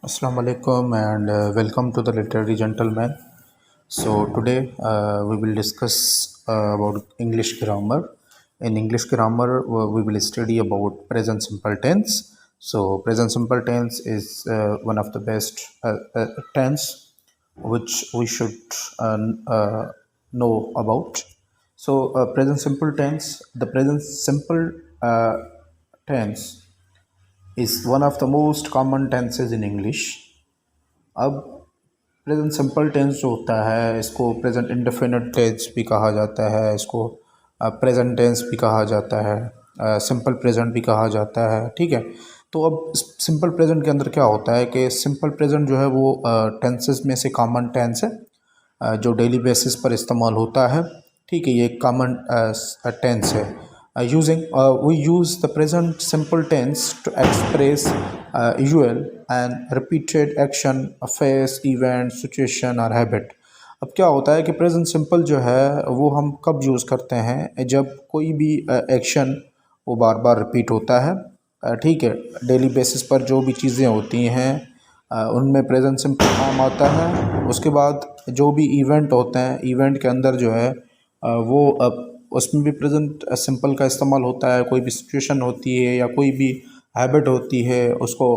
Assalamu alaikum and welcome to the Literary Gentleman. So today we will discuss about English grammar. In English grammar, we will study about present simple tense. So present simple tense is one of the best tense which we should know about. So present simple tense, the present simple tense is one of the most common tenses in English. अब present simple tense जो होता है इसको present indefinite tense भी कहा जाता है, इसको प्रेजेंट टेंस भी कहा जाता है, सिंपल प्रेजेंट भी कहा जाता है। ठीक है, तो अब सिंपल प्रेजेंट के अंदर क्या होता है कि सिंपल प्रेजेंट जो है वो टेंसेस में से कॉमन टेंस है जो डेली बेसिस पर इस्तेमाल होता है। ठीक है, ये कॉमन टेंस है। We use the present simple tense to express usual and repeated action, affairs, event, situation और habit। अब क्या होता है कि प्रेजेंट सिंपल जो है वो हम कब यूज़ करते हैं, जब कोई भी एक्शन वो बार बार रिपीट होता है। ठीक है, डेली बेसिस पर जो भी चीज़ें होती हैं उनमें प्रेजेंट सिंपल काम आता है। उसके बाद जो भी इवेंट होते हैं, इवेंट के अंदर जो है वो उसमें भी प्रेजेंट सिंपल का इस्तेमाल होता है। कोई भी सिचुएशन होती है या कोई भी हैबिट होती है उसको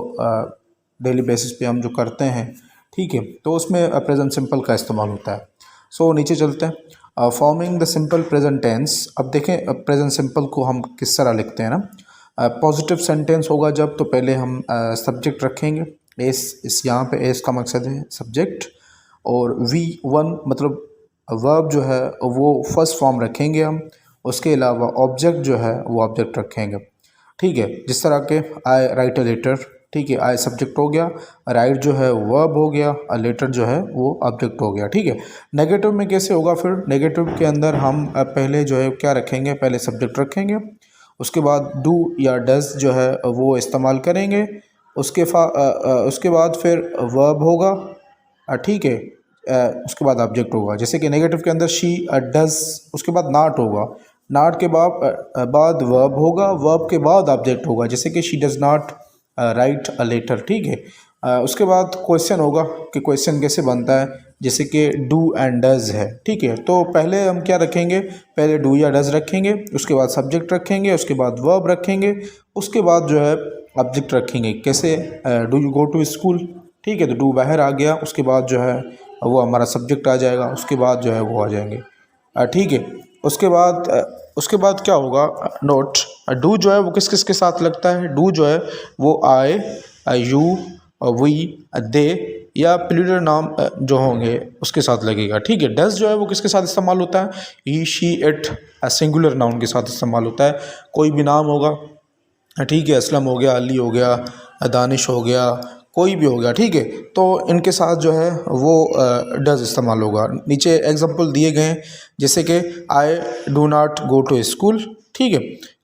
डेली बेसिस पे हम जो करते हैं, ठीक है, तो उसमें प्रेजेंट सिंपल का इस्तेमाल होता है। सो नीचे चलते हैं, forming the simple present tense. अब देखें प्रेजेंट सिंपल को हम किस तरह लिखते हैं ना। पॉजिटिव सेंटेंस होगा जब, तो पहले हम सब्जेक्ट रखेंगे, इस यहाँ पे एस का मकसद है सब्जेक्ट, और V1 मतलब वर्ब जो है वो फर्स्ट फॉर्म रखेंगे हम। उसके अलावा ऑब्जेक्ट जो है वो ऑब्जेक्ट रखेंगे। ठीक है, जिस तरह के आई राइट अ लेटर, ठीक है, आई सब्जेक्ट हो गया, राइट जो है वर्ब हो गया, लेटर जो है वो ऑब्जेक्ट हो गया। ठीक है, नेगेटिव में कैसे होगा फिर? नेगेटिव के अंदर हम पहले जो है क्या रखेंगे, पहले सब्जेक्ट रखेंगे, उसके बाद डू या डज जो है वो इस्तेमाल करेंगे, उसके बाद फिर वर्ब होगा, ठीक है, उसके बाद ऑब्जेक्ट होगा। जैसे कि नेगेटिव के अंदर शी डज, उसके बाद नॉट होगा, नॉट के बाद वर्ब होगा, वर्ब के बाद ऑब्जेक्ट होगा, जैसे कि she does not write a letter. ठीक है, उसके बाद क्वेश्चन होगा कि क्वेश्चन कैसे बनता है, जैसे कि डू एंड डज है। ठीक है, तो पहले हम क्या रखेंगे, पहले डू या डज रखेंगे, उसके बाद सब्जेक्ट रखेंगे, उसके बाद वर्ब रखेंगे, उसके बाद जो है ऑब्जेक्ट रखेंगे। कैसे? Do you go to school, ठीक है, तो डू बाहर आ गया, उसके बाद जो है वो हमारा सब्जेक्ट आ जाएगा, उसके बाद जो है वो आ जाएंगे। ठीक है, उसके बाद क्या होगा, नोट, डू जो है वो किस किस के साथ लगता है? डू जो है वो आई, यू, वी, दे या प्लूरल नाम जो होंगे उसके साथ लगेगा। ठीक है, डज जो है वो किसके साथ इस्तेमाल होता है? ही, शी, इट, सिंगुलर नाउन के साथ इस्तेमाल होता है। कोई भी नाम होगा, ठीक है, असलम हो गया, अली हो गया, दानिश हो गया, कोई भी हो गया, ठीक है, तो इनके साथ जो है वो डज इस्तेमाल होगा। नीचे एग्जांपल दिए गए हैं, जैसे कि I do not go to school, ठीक है,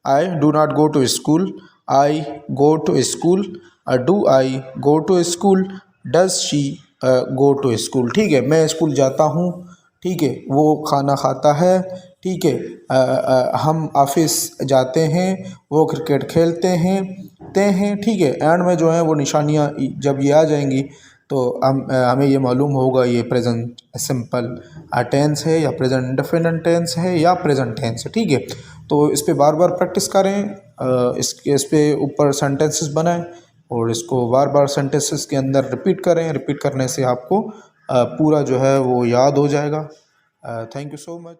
I do not go to school, I go to school, do I go to school, does she go to school. ठीक है, मैं स्कूल जाता हूँ, ठीक है, वो खाना खाता है, ठीक है, हम ऑफिस जाते हैं, वो क्रिकेट खेलते हैं। ठीक है, एंड में जो है वो निशानियाँ जब ये आ जाएंगी तो हमें ये मालूम होगा ये प्रेजेंट सिंपल टेंस है या प्रेजेंट इंडेफिनिट टेंस है या प्रेजेंट टेंस है। ठीक है, तो इस पे बार बार प्रैक्टिस करें, इस पे ऊपर सेंटेंसेस बनाएं और इसको बार बार सेंटेंसेस के अंदर रिपीट करें। रिपीट करने से आपको पूरा जो है वो याद हो जाएगा। Thank you so much.